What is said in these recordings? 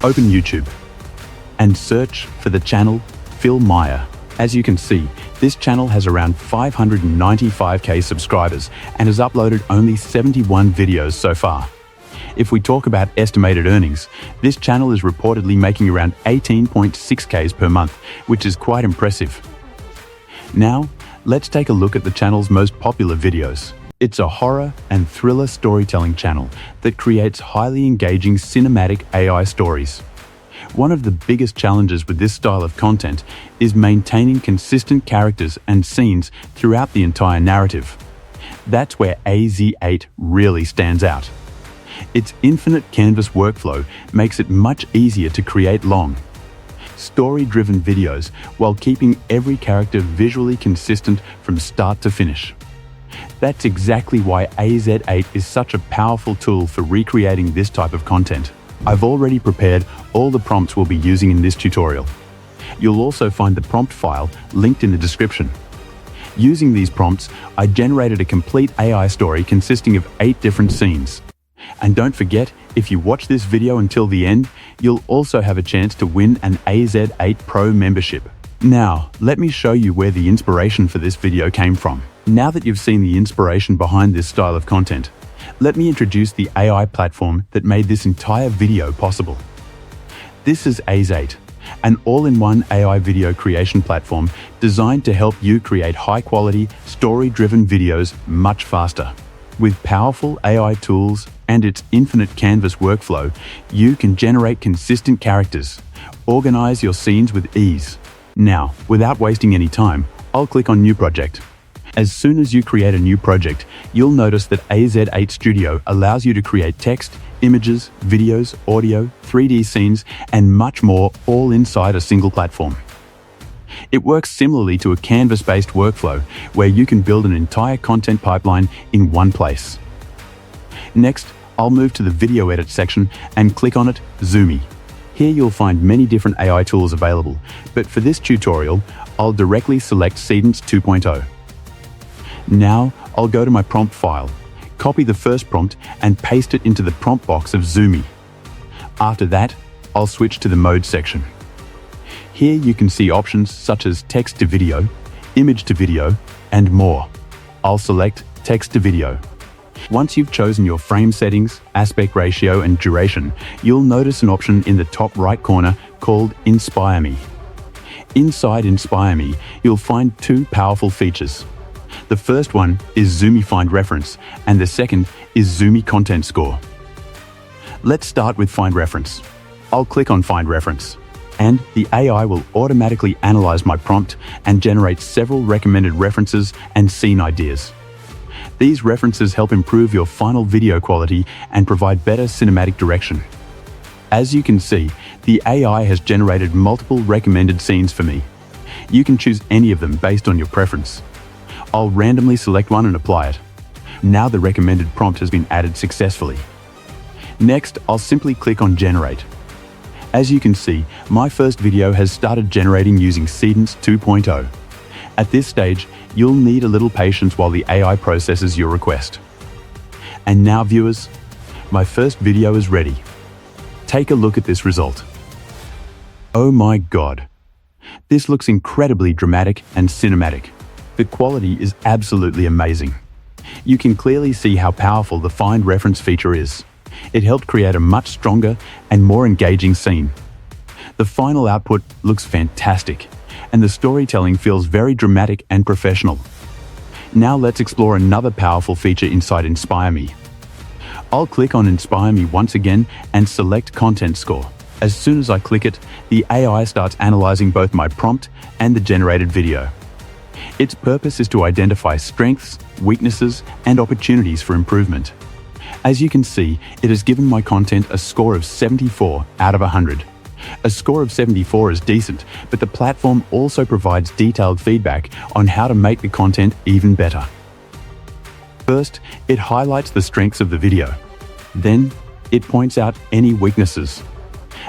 Open YouTube and search for the channel Phil Meyer. As you can see, this channel has around 595k subscribers and has uploaded only 71 videos so far. If we talk about estimated earnings, this channel is reportedly making around 18.6k per month, which is quite impressive. Now, let's take a look at the channel's most popular videos. It's a horror and thriller storytelling channel that creates highly engaging cinematic AI stories. One of the biggest challenges with this style of content is maintaining consistent characters and scenes throughout the entire narrative. That's where AZ8 really stands out. Its infinite canvas workflow makes it much easier to create long, story-driven videos while keeping every character visually consistent from start to finish. That's exactly why AZ8 is such a powerful tool for recreating this type of content. I've already prepared all the prompts we'll be using in this tutorial. You'll also find the prompt file linked in the description. Using these prompts, I generated a complete AI story consisting of 8 different scenes. And don't forget, if you watch this video until the end, you'll also have a chance to win an AZ8 Pro membership. Now, let me show you where the inspiration for this video came from. Now that you've seen the inspiration behind this style of content, let me introduce the AI platform that made this entire video possible. This is AZ8, an all-in-one AI video creation platform designed to help you create high-quality, story-driven videos much faster. With powerful AI tools and its infinite canvas workflow, you can generate consistent characters, organize your scenes with ease. Now, without wasting any time, I'll click on New Project. As soon as you create a new project, you'll notice that AZ8 Studio allows you to create text, images, videos, audio, 3D scenes, and much more, all inside a single platform. It works similarly to a canvas-based workflow, where you can build an entire content pipeline in one place. Next, I'll move to the video edit section and click on it, Zoomy. Here you'll find many different AI tools available, but for this tutorial, I'll directly select Seedance 2.0. Now, I'll go to my prompt file, copy the first prompt and paste it into the prompt box of Zoomy. After that, I'll switch to the mode section. Here you can see options such as text to video, image to video, and more. I'll select text to video. Once you've chosen your frame settings, aspect ratio, and duration, you'll notice an option in the top right corner called Inspire Me. Inside Inspire Me, you'll find 2 powerful features. The first one is Zoomy Find Reference, and the second is Zoomy Content Score. Let's start with Find Reference. I'll click on Find Reference, and the AI will automatically analyze my prompt and generate several recommended references and scene ideas. These references help improve your final video quality and provide better cinematic direction. As you can see, the AI has generated multiple recommended scenes for me. You can choose any of them based on your preference. I'll randomly select one and apply it. Now the recommended prompt has been added successfully. Next, I'll simply click on Generate. As you can see, my first video has started generating using Seedance 2.0. At this stage, you'll need a little patience while the AI processes your request. And now viewers, my first video is ready. Take a look at this result. Oh my God. This looks incredibly dramatic and cinematic. The quality is absolutely amazing. You can clearly see how powerful the Find Reference feature is. It helped create a much stronger and more engaging scene. The final output looks fantastic, and the storytelling feels very dramatic and professional. Now let's explore another powerful feature inside Inspire Me. I'll click on Inspire Me once again and select Content Score. As soon as I click it, the AI starts analyzing both my prompt and the generated video. Its purpose is to identify strengths, weaknesses, and opportunities for improvement. As you can see, it has given my content a score of 74 out of 100. A score of 74 is decent, but the platform also provides detailed feedback on how to make the content even better. First, it highlights the strengths of the video. Then, it points out any weaknesses.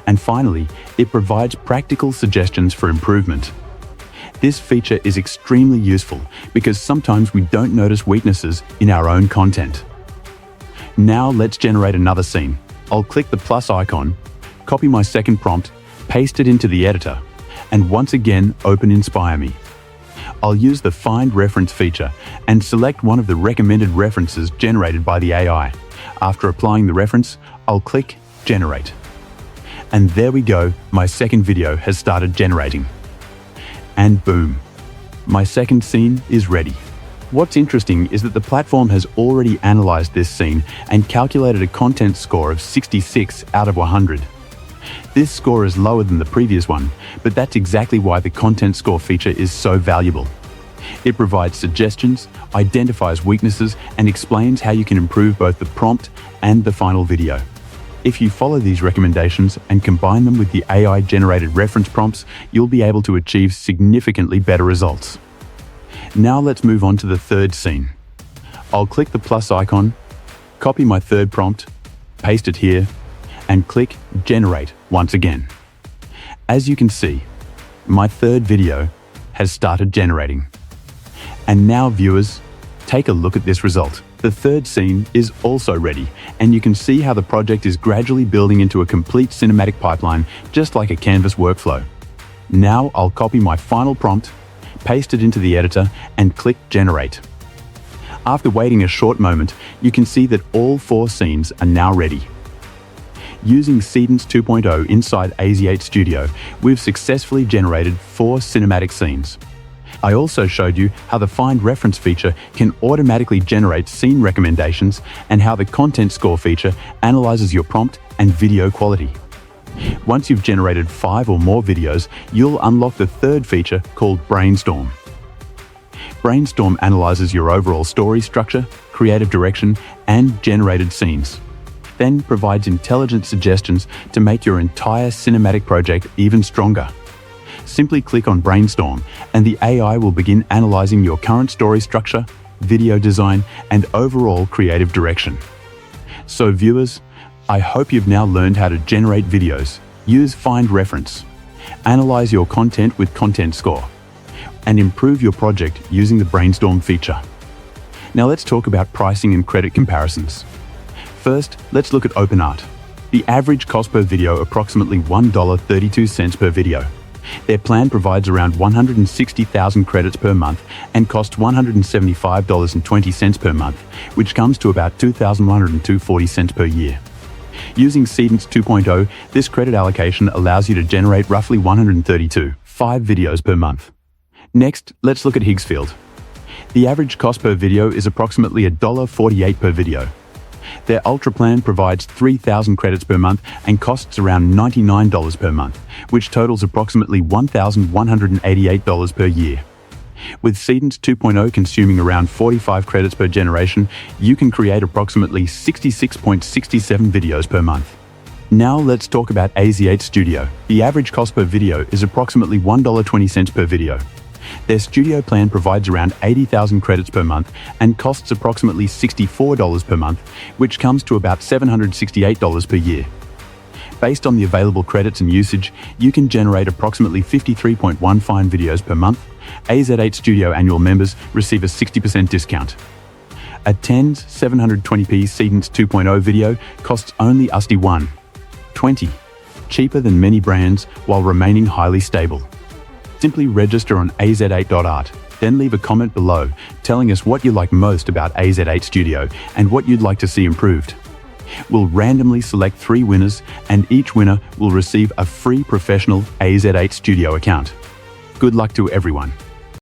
And finally, it provides practical suggestions for improvement. This feature is extremely useful because sometimes we don't notice weaknesses in our own content. Now let's generate another scene. I'll click the plus icon, copy my second prompt, paste it into the editor, and once again open Inspire Me. I'll use the Find Reference feature and select one of the recommended references generated by the AI. After applying the reference, I'll click Generate. And there we go, my second video has started generating. And boom, my second scene is ready. What's interesting is that the platform has already analyzed this scene and calculated a content score of 66 out of 100. This score is lower than the previous one, but that's exactly why the content score feature is so valuable. It provides suggestions, identifies weaknesses, and explains how you can improve both the prompt and the final video. If you follow these recommendations and combine them with the AI-generated reference prompts, you'll be able to achieve significantly better results. Now let's move on to the third scene. I'll click the plus icon, copy my third prompt, paste it here, and click Generate once again. As you can see, my third video has started generating. And now viewers, take a look at this result. The third scene is also ready, and you can see how the project is gradually building into a complete cinematic pipeline, just like a Canvas workflow. Now I'll copy my final prompt, paste it into the editor, and click Generate. After waiting a short moment, you can see that all 4 scenes are now ready. Using Seedance 2.0 inside AZ8 Studio, we've successfully generated 4 cinematic scenes. I also showed you how the Find Reference feature can automatically generate scene recommendations and how the Content Score feature analyzes your prompt and video quality. Once you've generated 5 or more videos, you'll unlock the third feature called Brainstorm. Brainstorm analyzes your overall story structure, creative direction, and generated scenes, then provides intelligent suggestions to make your entire cinematic project even stronger. Simply click on Brainstorm, and the AI will begin analyzing your current story structure, video design, and overall creative direction. So viewers, I hope you've now learned how to generate videos, use Find Reference, analyze your content with Content Score, and improve your project using the Brainstorm feature. Now let's talk about pricing and credit comparisons. First, let's look at OpenArt. The average cost per video approximately $1.32 per video. Their plan provides around 160,000 credits per month and costs $175.20 per month, which comes to about $2,102.40 per year. Using Seedance 2.0, this credit allocation allows you to generate roughly 5 videos per month. Next, let's look at Higgsfield. The average cost per video is approximately $1.48 per video. Their Ultra plan provides 3,000 credits per month and costs around $99 per month, which totals approximately $1,188 per year. With Seedance 2.0 consuming around 45 credits per generation, you can create approximately 66.67 videos per month. Now let's talk about AZ8 Studio. The average cost per video is approximately $1.20 per video. Their studio plan provides around 80,000 credits per month and costs approximately $64 per month, which comes to about $768 per year. Based on the available credits and usage, you can generate approximately 53.15 videos per month. AZ8 Studio annual members receive a 60% discount. A 10's 720p Seedance 2.0 video costs only $1.20, cheaper than many brands while remaining highly stable. Simply register on az8.art, then leave a comment below telling us what you like most about AZ8 Studio and what you'd like to see improved. We'll randomly select 3 winners, and each winner will receive a free professional AZ8 Studio account. Good luck to everyone.